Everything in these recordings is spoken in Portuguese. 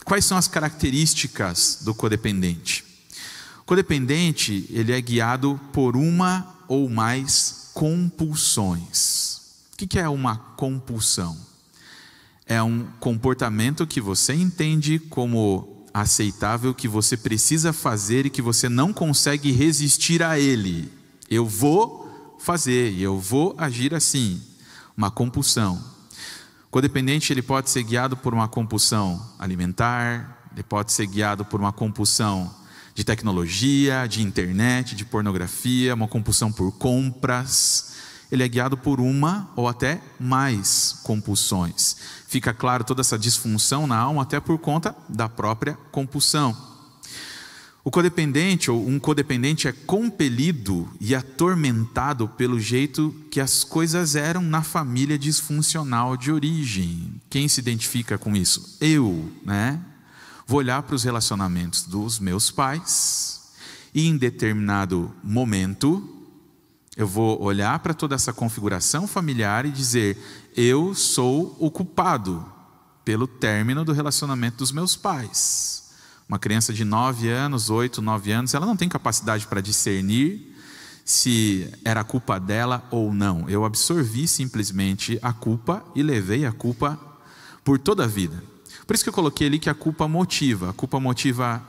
Quais são as características do codependente? O codependente, ele é guiado por uma ou mais compulsões. O que é uma compulsão? É um comportamento que você entende como aceitável, que você precisa fazer e que você não consegue resistir a ele. Eu vou fazer e eu vou agir assim. Uma compulsão. O codependente, ele pode ser guiado por uma compulsão alimentar, ele pode ser guiado por uma compulsão de tecnologia, de internet, de pornografia, uma compulsão por compras. Ele é guiado por uma ou até mais compulsões. Fica claro toda essa disfunção na alma até por conta da própria compulsão. O codependente ou um codependente é compelido e atormentado pelo jeito que as coisas eram na família disfuncional de origem. Quem se identifica com isso? Eu, né? Vou olhar para os relacionamentos dos meus pais e em determinado momento eu vou olhar para toda essa configuração familiar e dizer: eu sou o culpado pelo término do relacionamento dos meus pais. Uma criança de 9 anos, 8, 9 anos, ela não tem capacidade para discernir se era culpa dela ou não. Eu absorvi simplesmente a culpa e levei a culpa por toda a vida. Por isso que eu coloquei ali que a culpa motiva. A culpa motiva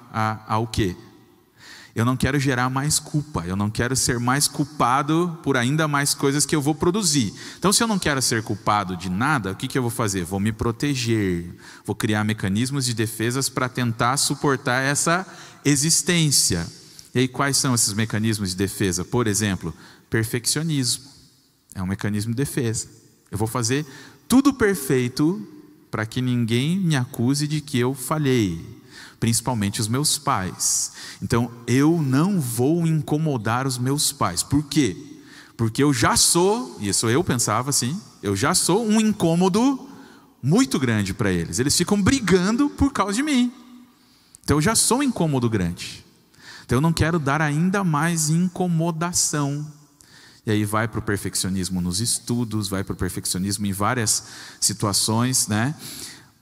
ao quê? Eu não quero gerar mais culpa. Eu não quero ser mais culpado por ainda mais coisas que eu vou produzir. Então, se eu não quero ser culpado de nada, o que eu vou fazer? Vou me proteger. Vou criar mecanismos de defesas para tentar suportar essa existência. E aí, quais são esses mecanismos de defesa? Por exemplo, perfeccionismo. É um mecanismo de defesa. Eu vou fazer tudo perfeito para que ninguém me acuse de que eu falhei, principalmente os meus pais. Então, eu não vou incomodar os meus pais. Por quê? Porque eu já sou, e isso eu pensava assim, eu já sou um incômodo muito grande para eles. Eles ficam brigando por causa de mim. Então, eu já sou um incômodo grande. Então, eu não quero dar ainda mais incomodação. E aí vai para o perfeccionismo nos estudos, vai para o perfeccionismo em várias situações, né?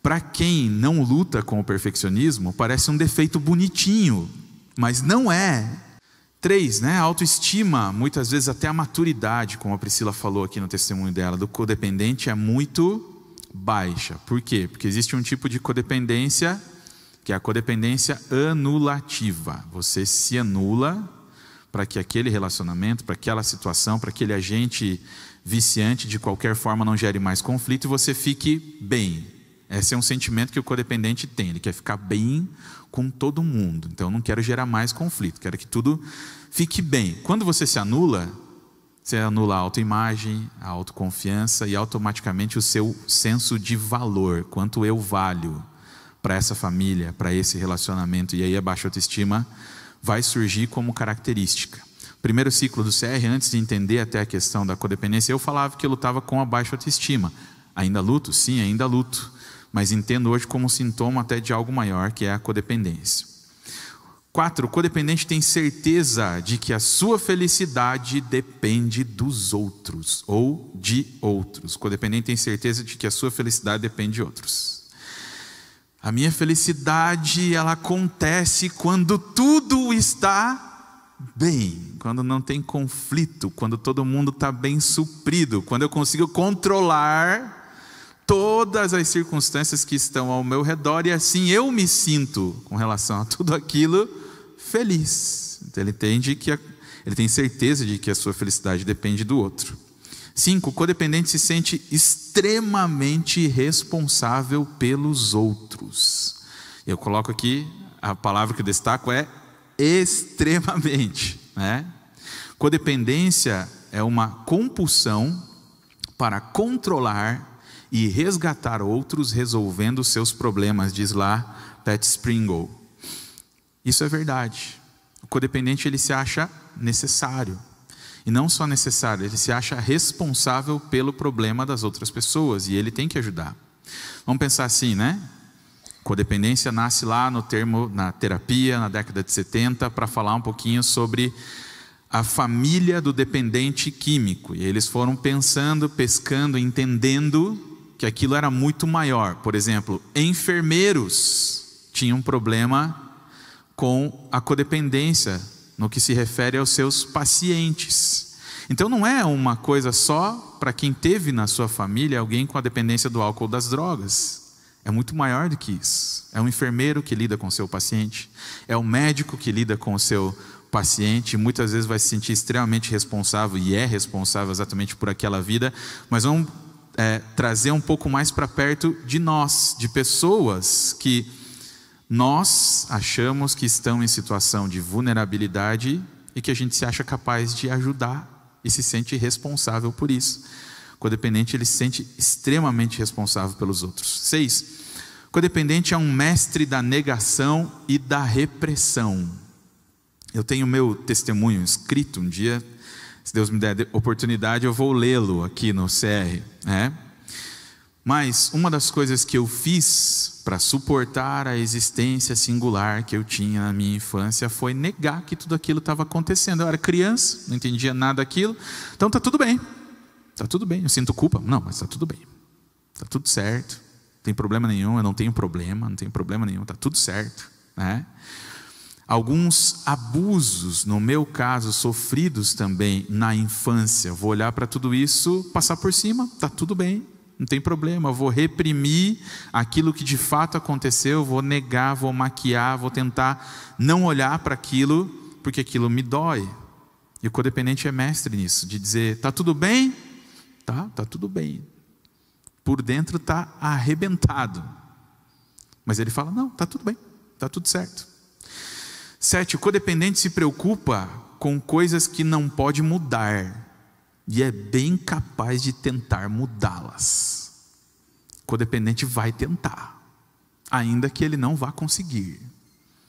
Para quem não luta com o perfeccionismo, parece um defeito bonitinho, mas não é. 3, né? A autoestima, muitas vezes até a maturidade, como a Priscila falou aqui no testemunho dela, do codependente é muito baixa. Por quê? Porque existe um tipo de codependência, que é a codependência anulativa. Você se anula para que aquele relacionamento, para aquela situação, para aquele agente viciante de qualquer forma não gere mais conflito e você fique bem. Esse é um sentimento que o codependente tem, ele quer ficar bem com todo mundo. Então eu não quero gerar mais conflito, quero que tudo fique bem. Quando você anula a autoimagem, a autoconfiança e automaticamente o seu senso de valor, quanto eu valho para essa família, para esse relacionamento. E aí a baixa autoestima vai surgir como característica. Primeiro ciclo do CR, antes de entender até a questão da codependência, eu falava que eu lutava com a baixa autoestima. Ainda luto? Sim, ainda luto. Mas entendo hoje como sintoma até de algo maior, que é a codependência. 4, o codependente tem certeza de que a sua felicidade depende dos outros, ou de outros. O codependente tem certeza de que a sua felicidade depende de outros. A minha felicidade, ela acontece quando tudo está bem, quando não tem conflito, quando todo mundo está bem suprido, quando eu consigo controlar todas as circunstâncias que estão ao meu redor e assim eu me sinto com relação a tudo aquilo feliz. Então ele tem certeza de que a sua felicidade depende do outro. 5, o codependente se sente extremamente responsável pelos outros. Eu coloco aqui, a palavra que eu destaco é extremamente, né? Codependência é uma compulsão para controlar e resgatar outros resolvendo seus problemas, diz lá Pat Springle. Isso é verdade. O codependente ele se acha necessário. E não só necessário, ele se acha responsável pelo problema das outras pessoas e ele tem que ajudar. Vamos pensar assim, né? Codependência nasce lá na terapia, na década de 70, para falar um pouquinho sobre a família do dependente químico. E eles foram pensando, pescando, entendendo que aquilo era muito maior. Por exemplo, enfermeiros tinha um problema com a codependência no que se refere aos seus pacientes. Então não é uma coisa só para quem teve na sua família alguém com a dependência do álcool ou das drogas. É muito maior do que isso. É um enfermeiro que lida com o seu paciente, é o médico que lida com o seu paciente, muitas vezes vai se sentir extremamente responsável e é responsável exatamente por aquela vida, mas vamos trazer um pouco mais para perto de nós, de pessoas que nós achamos que estão em situação de vulnerabilidade e que a gente se acha capaz de ajudar e se sente responsável por isso. O codependente, ele se sente extremamente responsável pelos outros. 6. Codependente é um mestre da negação e da repressão. Eu tenho meu testemunho escrito um dia, se Deus me der oportunidade, eu vou lê-lo aqui no CR, né? Mas uma das coisas que eu fiz para suportar a existência singular que eu tinha na minha infância foi negar que tudo aquilo estava acontecendo. Eu era criança, não entendia nada daquilo, então está tudo bem, eu sinto culpa, não, mas está tudo bem, está tudo certo, não tem problema nenhum, eu não tenho problema nenhum, está tudo certo, né? Alguns abusos, no meu caso, sofridos também na infância, vou olhar para tudo isso, passar por cima, está tudo bem, não tem problema, eu vou reprimir aquilo que de fato aconteceu, vou negar, vou maquiar, vou tentar não olhar para aquilo, porque aquilo me dói. E o codependente é mestre nisso, de dizer, está tudo bem? Tá tudo bem. Por dentro está arrebentado. Mas ele fala, não, está tudo bem, está tudo certo. 7. O codependente se preocupa com coisas que não pode mudar e é bem capaz de tentar mudá-las. O codependente vai tentar, ainda que ele não vá conseguir,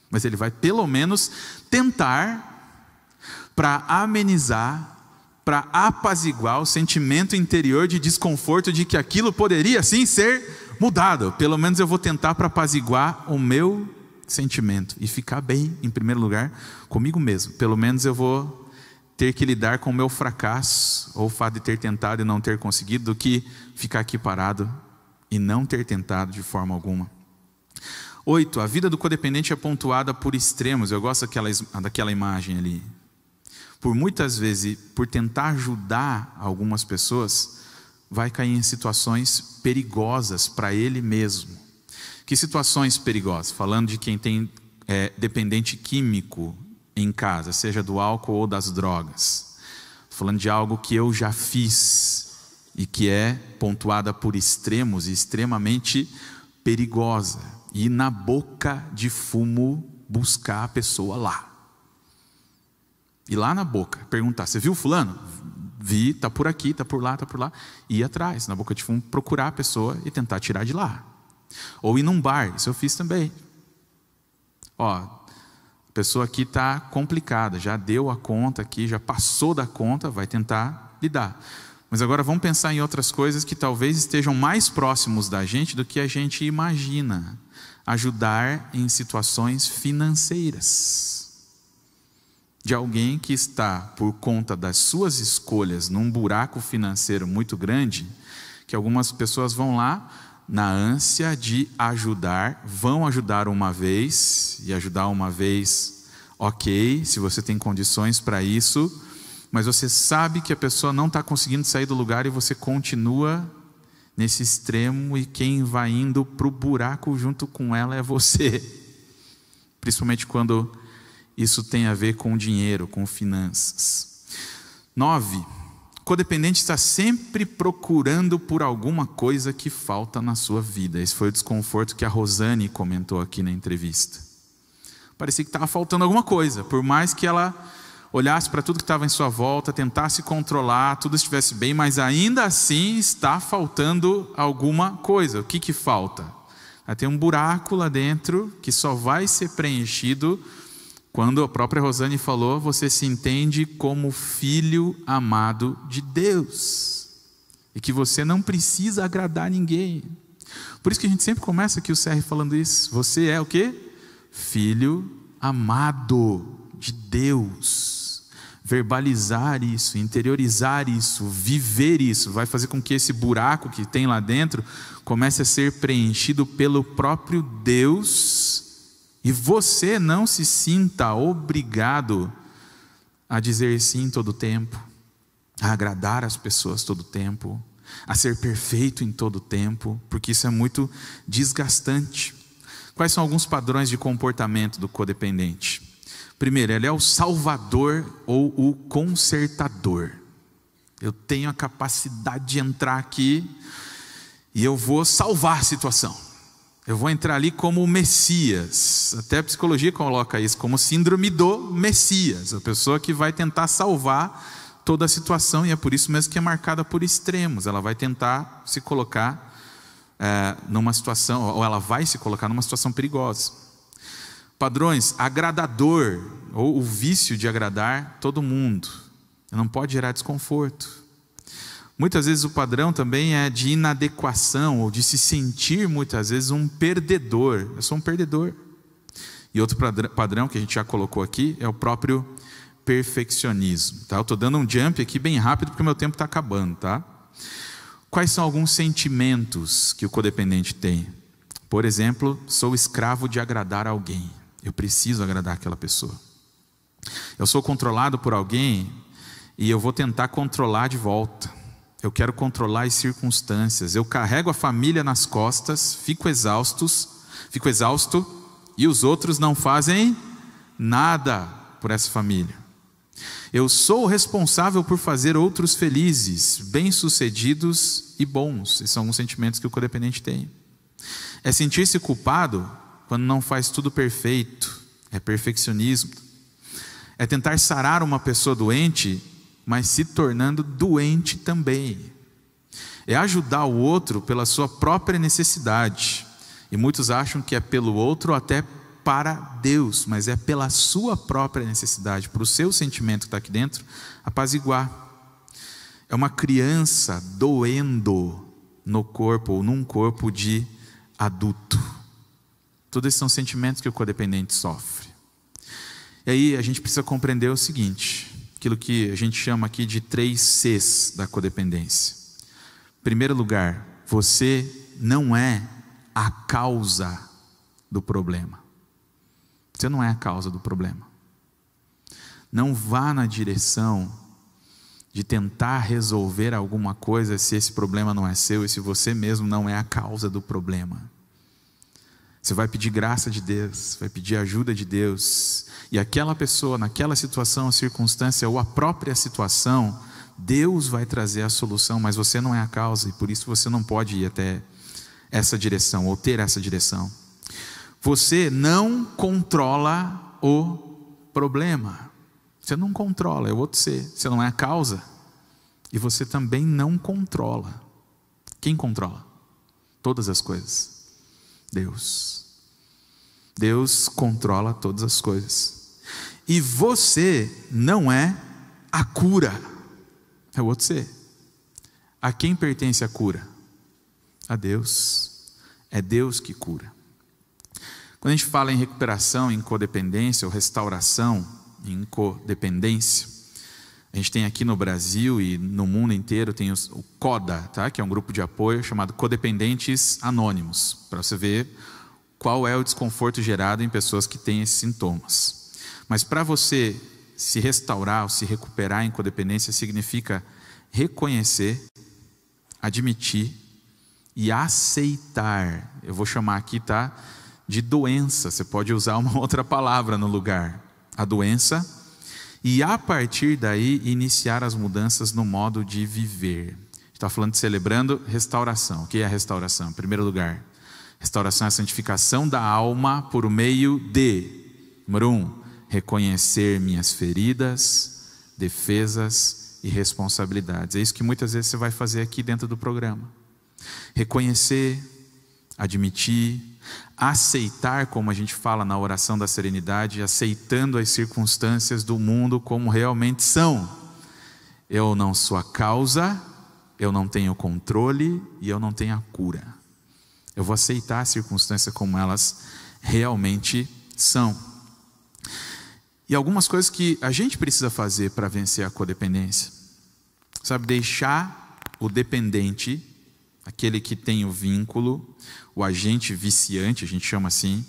mas ele vai pelo menos tentar para amenizar, para apaziguar o sentimento interior de desconforto de que aquilo poderia sim ser mudado. Pelo menos eu vou tentar para apaziguar o meu sentimento e ficar bem, em primeiro lugar, comigo mesmo. Pelo menos eu vou ter que lidar com o meu fracasso, ou o fato de ter tentado e não ter conseguido, do que ficar aqui parado e não ter tentado de forma alguma. 8. A vida do codependente é pontuada por extremos. Eu gosto daquela imagem ali. Por muitas vezes, por tentar ajudar algumas pessoas, vai cair em situações perigosas para ele mesmo. Que situações perigosas? Falando de quem tem dependente químico em casa, seja do álcool ou das drogas. Falando de algo que eu já fiz e que é pontuada por extremos e extremamente perigosa. Ir na boca de fumo buscar a pessoa lá. Ir lá na boca, perguntar, você viu fulano? Vi, está por aqui, está por lá, ir atrás, na boca de fumo, procurar a pessoa e tentar tirar de lá. Ou ir num bar, isso eu fiz também. A pessoa aqui está complicada, já deu a conta aqui, já passou da conta, vai tentar lidar. Mas agora vamos pensar em outras coisas que talvez estejam mais próximos da gente do que a gente imagina. Ajudar em situações financeiras. De alguém que está, por conta das suas escolhas, num buraco financeiro muito grande, que algumas pessoas vão lá, na ânsia de ajudar, vão ajudar uma vez, e ajudar uma vez, ok, se você tem condições para isso, mas você sabe que a pessoa não está conseguindo sair do lugar e você continua nesse extremo, e quem vai indo para o buraco junto com ela é você, principalmente quando isso tem a ver com dinheiro, com finanças. 9. Codependente está sempre procurando por alguma coisa que falta na sua vida. Esse foi o desconforto que a Rosane comentou aqui na entrevista. Parecia que estava faltando alguma coisa. Por mais que ela olhasse para tudo que estava em sua volta, tentasse controlar, tudo estivesse bem, mas ainda assim está faltando alguma coisa. O que falta? Tem um buraco lá dentro que só vai ser preenchido quando a própria Rosane falou, você se entende como filho amado de Deus. E que você não precisa agradar ninguém. Por isso que a gente sempre começa aqui o CR falando isso. Você é o quê? Filho amado de Deus. Verbalizar isso, interiorizar isso, viver isso, vai fazer com que esse buraco que tem lá dentro comece a ser preenchido pelo próprio Deus E você não se sinta obrigado a dizer sim todo o tempo, a agradar as pessoas todo o tempo, a ser perfeito em todo o tempo, porque isso é muito desgastante. Quais são alguns padrões de comportamento do codependente? Primeiro, ele é o salvador ou o consertador. Eu tenho a capacidade de entrar aqui e eu vou salvar a situação. Eu vou entrar ali como o Messias. Até a psicologia coloca isso como síndrome do Messias, a pessoa que vai tentar salvar toda a situação, e é por isso mesmo que é marcada por extremos. Ela vai tentar se colocar numa situação, ou ela vai se colocar numa situação perigosa. Padrões: agradador, ou o vício de agradar todo mundo. Não pode gerar desconforto. Muitas vezes o padrão também é de inadequação, ou de se sentir muitas vezes um perdedor. Eu sou um perdedor. E outro padrão que a gente já colocou aqui é o próprio perfeccionismo. Tá? Eu estou dando um jump aqui bem rápido porque o meu tempo está acabando. Tá? Quais são alguns sentimentos que o codependente tem? Por exemplo, sou escravo de agradar alguém. Eu preciso agradar aquela pessoa. Eu sou controlado por alguém e eu vou tentar controlar de volta. Eu quero controlar as circunstâncias. Eu carrego a família nas costas, fico exausto, e os outros não fazem nada por essa família. Eu sou responsável por fazer outros felizes, bem-sucedidos e bons. Esses são alguns sentimentos que o codependente tem. É sentir-se culpado quando não faz tudo perfeito. É perfeccionismo. É tentar sarar uma pessoa doente, mas se tornando doente também. É ajudar o outro pela sua própria necessidade. E muitos acham que é pelo outro ou até para Deus, mas é pela sua própria necessidade, para o seu sentimento que está aqui dentro, apaziguar. É uma criança doendo no corpo, ou num corpo de adulto. Todos esses são sentimentos que o codependente sofre. E aí a gente precisa compreender o seguinte: aquilo que a gente chama aqui de 3 Cs da codependência. Em primeiro lugar, você não é a causa do problema. Você não é a causa do problema. Não vá na direção de tentar resolver alguma coisa se esse problema não é seu e se você mesmo não é a causa do problema. Você vai pedir graça de Deus, vai pedir ajuda de Deus, e aquela pessoa, naquela situação, circunstância ou a própria situação, Deus vai trazer a solução, mas você não é a causa, e por isso você não pode ir até essa direção, ou ter essa direção. Você não controla o problema. Você não controla, é o outro ser. Você não é a causa, e você também não controla. Quem controla todas as coisas? Deus. Deus controla todas as coisas. E você não é a cura. É o outro ser. A quem pertence a cura? A Deus. É Deus que cura. Quando a gente fala em recuperação, em codependência, ou restauração em codependência, a gente tem aqui no Brasil e no mundo inteiro tem o CODA, tá? Que é um grupo de apoio chamado Codependentes Anônimos, para você ver qual é o desconforto gerado em pessoas que têm esses sintomas. Mas para você se restaurar ou se recuperar em codependência, significa reconhecer, admitir e aceitar. Eu vou chamar aqui, tá, de doença. Você pode usar uma outra palavra no lugar. A doença. E a partir daí, iniciar as mudanças no modo de viver. A gente está falando de celebrando restauração. O que é a restauração? Em primeiro lugar, restauração é a santificação da alma por meio de, número 1, reconhecer minhas feridas, defesas e responsabilidades. É isso que muitas vezes você vai fazer aqui dentro do programa. Reconhecer, admitir, aceitar, como a gente fala na oração da serenidade, aceitando as circunstâncias do mundo como realmente são. Eu não sou a causa, eu não tenho controle e eu não tenho a cura. Eu vou aceitar as circunstâncias como elas realmente são. E algumas coisas que a gente precisa fazer para vencer a codependência. Sabe, deixar o dependente, aquele que tem o vínculo, o agente viciante, a gente chama assim,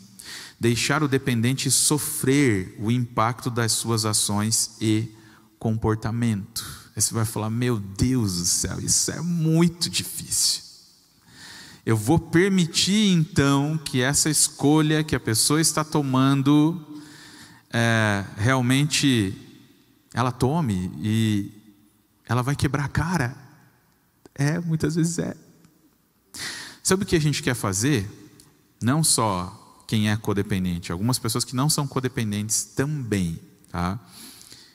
Deixar o dependente sofrer o impacto das suas ações e comportamento. Aí você vai falar, meu Deus do céu, isso é muito difícil. Eu vou permitir então que essa escolha que a pessoa está tomando, realmente ela tome e ela vai quebrar a cara. Muitas vezes é. Sabe o que a gente quer fazer? Não só quem é codependente, algumas pessoas que não são codependentes também, tá?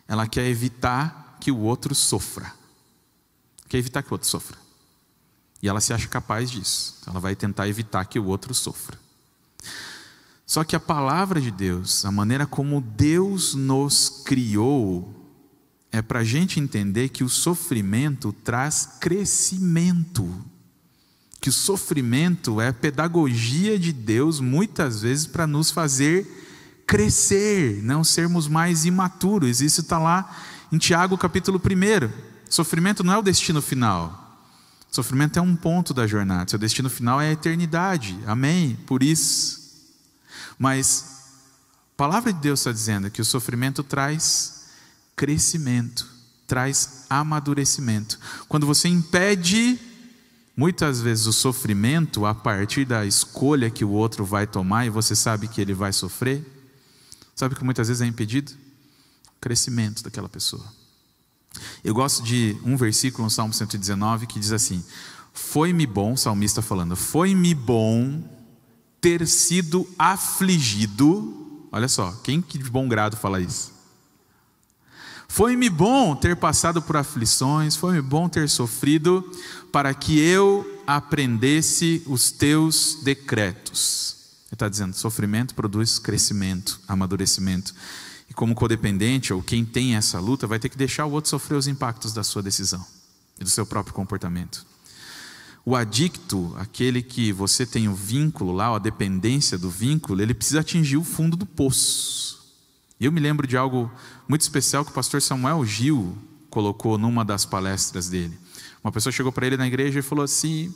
Ela quer evitar que o outro sofra. Quer evitar que o outro sofra. E ela se acha capaz disso. Ela vai tentar evitar que o outro sofra. Só que a palavra de Deus, a maneira como Deus nos criou, é para a gente entender que o sofrimento traz crescimento. Que o sofrimento é pedagogia de Deus, muitas vezes para nos fazer crescer, não sermos mais imaturos. Isso está lá em Tiago capítulo 1. Sofrimento não é o destino final. Sofrimento é um ponto da jornada. Seu destino final é a eternidade. Amém? Por isso. Mas a palavra de Deus está dizendo que o sofrimento traz crescimento, traz amadurecimento. Quando você impede, muitas vezes, o sofrimento a partir da escolha que o outro vai tomar e você sabe que ele vai sofrer, sabe que muitas vezes é impedido? O crescimento daquela pessoa. Eu gosto de um versículo no Salmo 119 que diz assim: foi-me bom, o salmista falando, foi-me bom ter sido afligido. Olha só, quem que de bom grado fala isso? Foi-me bom ter passado por aflições, foi-me bom ter sofrido, para que eu aprendesse os teus decretos. Ele está dizendo, sofrimento produz crescimento, amadurecimento. E como codependente, ou quem tem essa luta, vai ter que deixar o outro sofrer os impactos da sua decisão e do seu próprio comportamento. O adicto, aquele que você tem o vínculo lá, a dependência do vínculo, ele precisa atingir o fundo do poço. E eu me lembro de algo muito especial que o pastor Samuel Gil colocou numa das palestras dele. Uma pessoa chegou para ele na igreja e falou assim,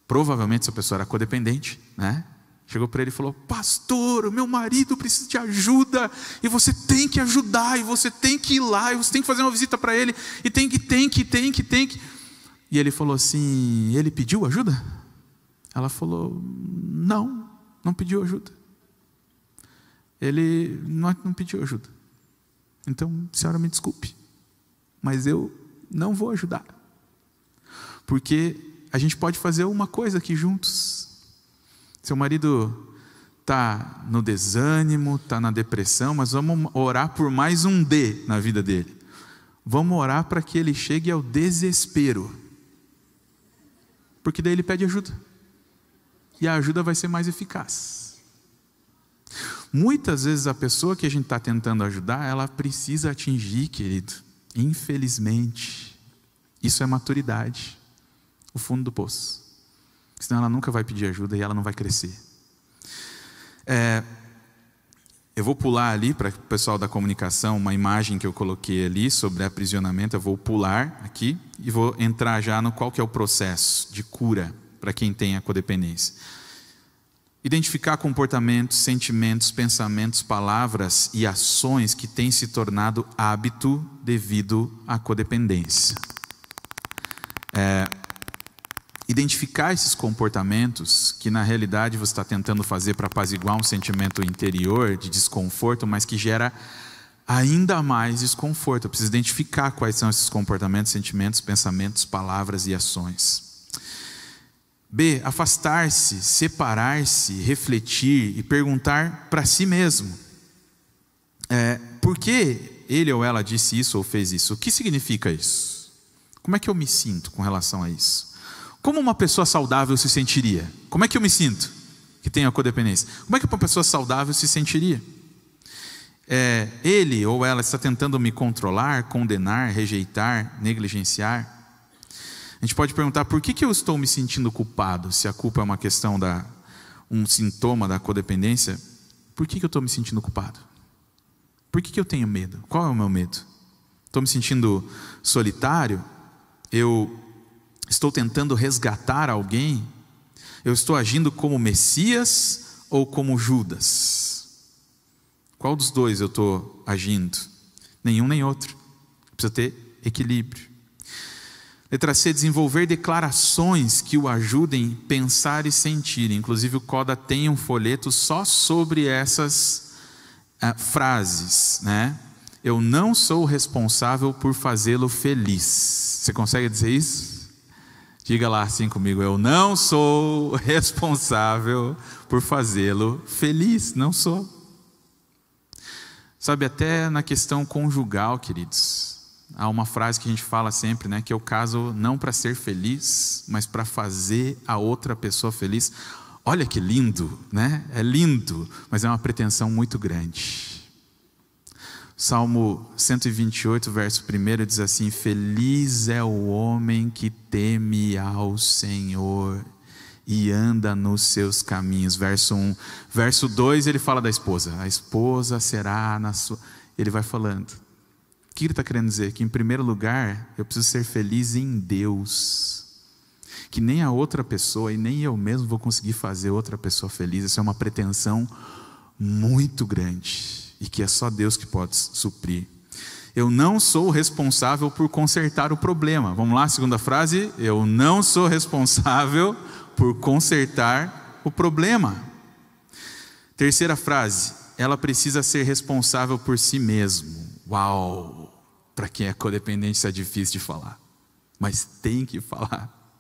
provavelmente essa pessoa era codependente, né? Chegou para ele e falou, pastor, o meu marido precisa de ajuda, e você tem que ajudar, e você tem que ir lá, e você tem que fazer uma visita para ele, e tem que. E ele falou assim, ele pediu ajuda? Ela falou, não pediu ajuda. Ele não pediu ajuda. Então, senhora, me desculpe, mas eu não vou ajudar. Porque a gente pode fazer uma coisa aqui juntos. Seu marido está no desânimo, está na depressão, mas vamos orar por mais um D na vida dele. Vamos orar para que ele chegue ao desespero. Porque daí ele pede ajuda. E a ajuda vai ser mais eficaz. Muitas vezes a pessoa que a gente está tentando ajudar, ela precisa atingir, querido. Infelizmente. Isso é maturidade. O fundo do poço. Senão ela nunca vai pedir ajuda e ela não vai crescer. Eu vou pular ali para o pessoal da comunicação uma imagem que eu coloquei ali sobre aprisionamento. Eu vou pular aqui e vou entrar já no qual que é o processo de cura para quem tem a codependência. Identificar comportamentos, sentimentos, pensamentos, palavras e ações que têm se tornado hábito devido à codependência. Identificar esses comportamentos que na realidade você está tentando fazer para apaziguar um sentimento interior de desconforto, mas que gera ainda mais desconforto. Eu preciso identificar quais são esses comportamentos, sentimentos, pensamentos, palavras e ações. B, afastar-se, separar-se, refletir e perguntar para si mesmo. Por que ele ou ela disse isso ou fez isso? O que significa isso? Como é que eu me sinto com relação a isso? Como uma pessoa saudável se sentiria? Como é que eu me sinto que tenho a codependência? Como é que uma pessoa saudável se sentiria? Ele ou ela está tentando me controlar, condenar, rejeitar, negligenciar? A gente pode perguntar, por que eu estou me sentindo culpado? Se a culpa é uma questão um sintoma da codependência, por que eu estou me sentindo culpado? Por que eu tenho medo? Qual é o meu medo? Estou me sentindo solitário? Eu estou tentando resgatar alguém? Eu estou agindo como Messias ou como Judas? Qual dos dois eu estou agindo? Nenhum nem outro. Precisa ter equilíbrio. Letra C, desenvolver declarações que o ajudem a pensar e sentir. Inclusive o Coda tem um folheto só sobre essas frases, né? Eu não sou responsável por fazê-lo feliz. Você consegue dizer isso? Diga lá assim comigo. Eu não sou responsável por fazê-lo feliz. Não sou. Sabe, até na questão conjugal, queridos, há uma frase que a gente fala sempre, né? Que eu caso não para ser feliz, mas para fazer a outra pessoa feliz. Olha que lindo, né? É lindo, mas é uma pretensão muito grande. Salmo 128, verso 1 diz assim: feliz é o homem que teme ao Senhor e anda nos seus caminhos. Verso 1. Verso 2 ele fala da esposa. A esposa será na sua... Ele vai falando. O que ele está querendo dizer? Que em primeiro lugar eu preciso ser feliz em Deus. Que nem a outra pessoa e nem eu mesmo vou conseguir fazer outra pessoa feliz. Isso é uma pretensão muito grande. E que é só Deus que pode suprir. Eu não sou responsável por consertar o problema. Vamos lá, segunda frase. Eu não sou responsável por consertar o problema. Terceira frase. Ela precisa ser responsável por si mesmo. Uau! Para quem é codependente isso é difícil de falar. Mas tem que falar.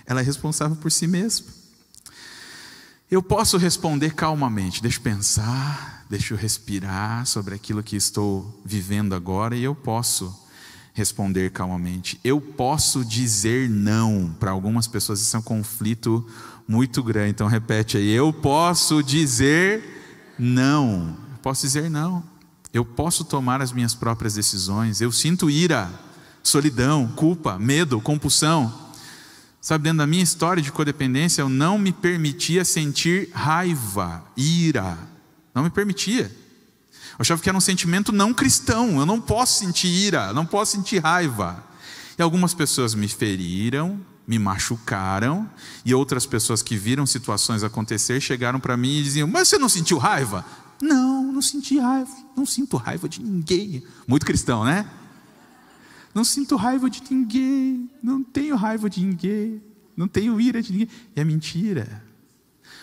Ela é responsável por si mesma. Eu posso responder calmamente. Deixa eu pensar, deixa eu respirar sobre aquilo que estou vivendo agora e eu posso responder calmamente. Eu posso dizer não. Para algumas pessoas isso é um conflito muito grande. Então repete aí. Eu posso dizer não. Eu posso dizer não. Eu posso tomar as minhas próprias decisões. Eu sinto ira, solidão, culpa, medo, compulsão. Sabe, dentro da minha história de codependência, eu não me permitia sentir raiva, ira. Não me permitia. Eu achava que era um sentimento não cristão. Eu não posso sentir ira, não posso sentir raiva. E algumas pessoas me feriram, me machucaram. E outras pessoas que viram situações acontecer chegaram para mim e diziam: mas você não sentiu raiva? Não, não senti raiva. Não sinto raiva de ninguém. Muito cristão, né? Não sinto raiva de ninguém, não tenho raiva de ninguém, não tenho ira de ninguém. E é mentira.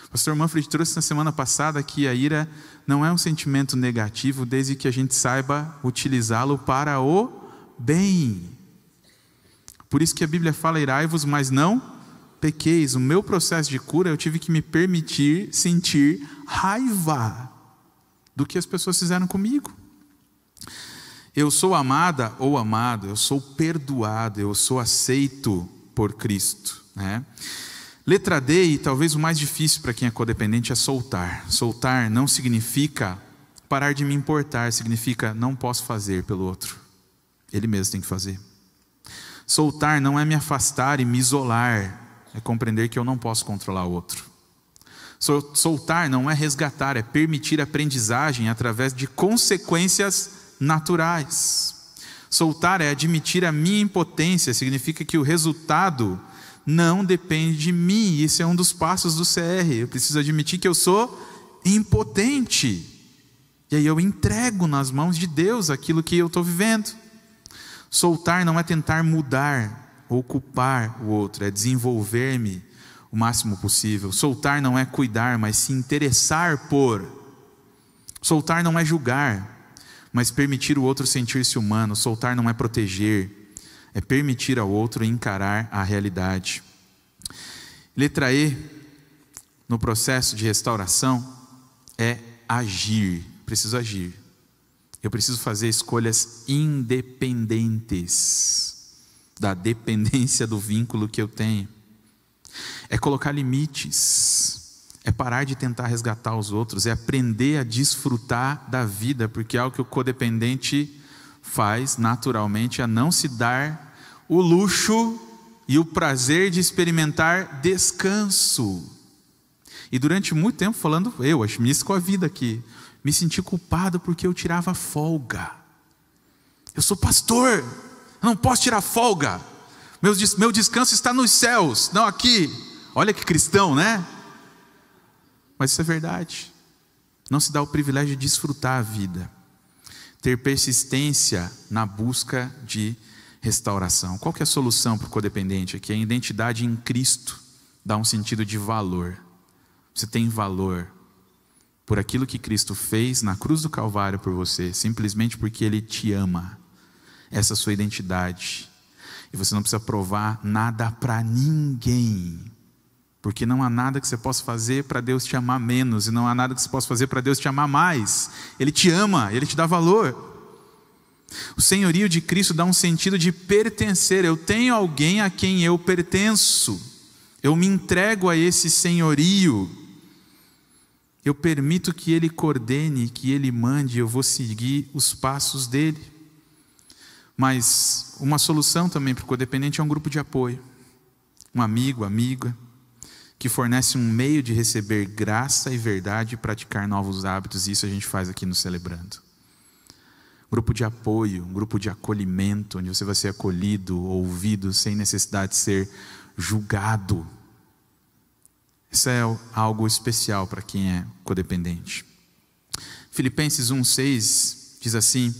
O pastor Manfred trouxe na semana passada que a ira não é um sentimento negativo, desde que a gente saiba utilizá-lo para o bem. Por isso que a Bíblia fala: irai-vos, mas não pequeis. O meu processo de cura, eu tive que me permitir sentir raiva do que as pessoas fizeram comigo. Eu sou amada ou amado, eu sou perdoado, eu sou aceito por Cristo, né? Letra D, e talvez o mais difícil para quem é codependente, é soltar. Soltar não significa parar de me importar, significa não posso fazer pelo outro. Ele mesmo tem que fazer. Soltar não é me afastar e me isolar, é compreender que eu não posso controlar o outro. Soltar não é resgatar, é permitir aprendizagem através de consequências naturais. Soltar é admitir a minha impotência, significa que o resultado não depende de mim. Isso é um dos passos do CR. Eu preciso admitir que eu sou impotente. E aí eu entrego nas mãos de Deus aquilo que eu estou vivendo. Soltar não é tentar mudar ou culpar o outro, é desenvolver-me o máximo possível. Soltar não é cuidar, mas se interessar por. Soltar não é julgar, mas permitir o outro sentir-se humano. Soltar não é proteger, é permitir ao outro encarar a realidade. Letra E, no processo de restauração, é agir. Preciso agir. Eu preciso fazer escolhas independentes da dependência do vínculo que eu tenho. É colocar limites. É parar de tentar resgatar os outros, é aprender a desfrutar da vida, porque é algo que o codependente faz naturalmente, é não se dar o luxo e o prazer de experimentar descanso. E durante muito tempo falando, eu assumi isso com a vida aqui, me senti culpado porque eu tirava folga. Eu sou pastor, eu não posso tirar folga, meu descanso está nos céus, não aqui. Olha que cristão, né? Mas isso é verdade. Não se dá o privilégio de desfrutar a vida. Ter persistência na busca de restauração. Qual que é a solução para o codependente aqui? A identidade em Cristo dá um sentido de valor. Você tem valor por aquilo que Cristo fez na cruz do Calvário por você, simplesmente porque Ele te ama. Essa é a sua identidade. E você não precisa provar nada para ninguém, porque não há nada que você possa fazer para Deus te amar menos, e não há nada que você possa fazer para Deus te amar mais. Ele te ama, Ele te dá valor. O senhorio de Cristo dá um sentido de pertencer. Eu tenho alguém a quem eu pertenço, eu me entrego a esse senhorio, eu permito que Ele coordene, que Ele mande, eu vou seguir os passos dEle. Mas uma solução também para o codependente é um grupo de apoio, um amigo, amiga, que fornece um meio de receber graça e verdade e praticar novos hábitos. E isso a gente faz aqui no Celebrando. Grupo de apoio, um grupo de acolhimento, onde você vai ser acolhido, ouvido, sem necessidade de ser julgado. Isso é algo especial para quem é codependente. Filipenses 1,6 diz assim: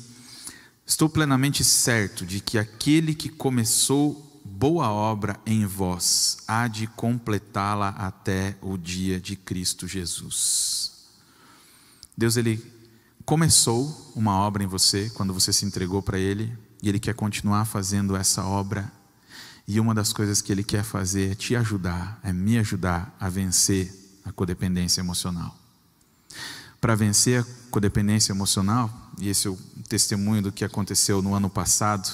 estou plenamente certo de que aquele que começou boa obra em vós há de completá-la até o dia de Cristo Jesus. Deus, Ele começou uma obra em você quando você se entregou para Ele, e Ele quer continuar fazendo essa obra. E uma das coisas que Ele quer fazer é te ajudar, é me ajudar a vencer a codependência emocional. Para vencer a codependência emocional, e esse é o testemunho do que aconteceu no ano passado,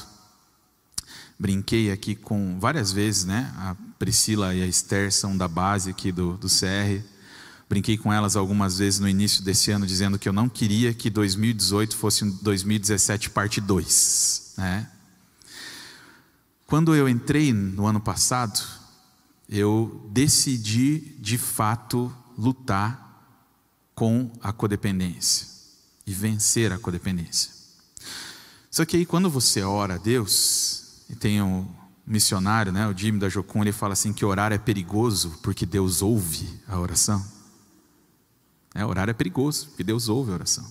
brinquei aqui com várias vezes, né? A Priscila e a Esther são da base aqui do CR. Brinquei com elas algumas vezes no início desse ano, dizendo que eu não queria que 2018 fosse 2017 parte 2, né? Quando eu entrei no ano passado, eu decidi de fato lutar com a codependência e vencer a codependência. Só que aí quando você ora a Deus, e tem um missionário, né, o Jimmy da Jocum, ele fala assim que orar é perigoso porque Deus ouve a oração. Orar é perigoso porque Deus ouve a oração.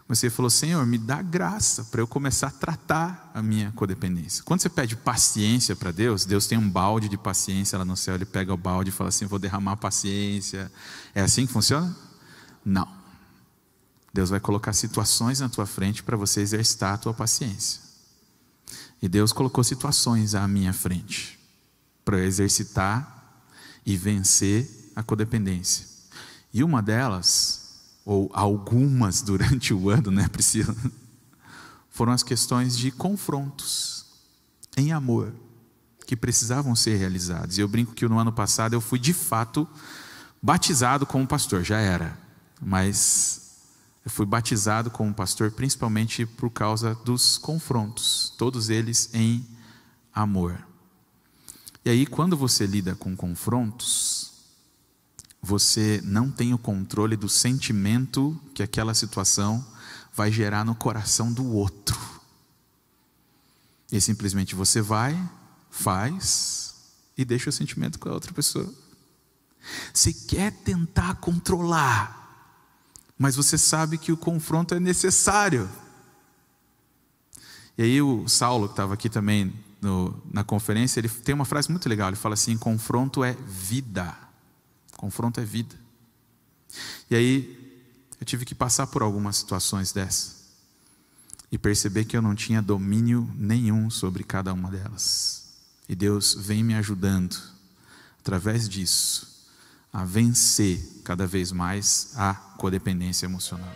Você falou: Senhor, me dá graça para eu começar a tratar a minha codependência. Quando você pede paciência para Deus, Deus tem um balde de paciência lá no céu. Ele pega o balde e fala assim: vou derramar paciência. É assim que funciona? Não. Deus vai colocar situações na tua frente para você exercitar a tua paciência. E Deus colocou situações à minha frente para eu exercitar e vencer a codependência. E uma delas, ou algumas durante o ano, né, Priscila? Foram as questões de confrontos em amor, que precisavam ser realizados. E eu brinco que no ano passado eu fui de fato batizado como pastor, já era, mas eu fui batizado como pastor principalmente por causa dos confrontos, todos eles em amor. E aí quando você lida com confrontos, você não tem o controle do sentimento que aquela situação vai gerar no coração do outro. E simplesmente você vai, faz e deixa o sentimento com a outra pessoa. Você quer tentar controlar, mas você sabe que o confronto é necessário. E aí o Saulo, que estava aqui também na conferência, ele tem uma frase muito legal. Ele fala assim: confronto é vida. Confronto é vida. E aí eu tive que passar por algumas situações dessas e perceber que eu não tinha domínio nenhum sobre cada uma delas. E Deus vem me ajudando através disso a vencer cada vez mais a codependência emocional.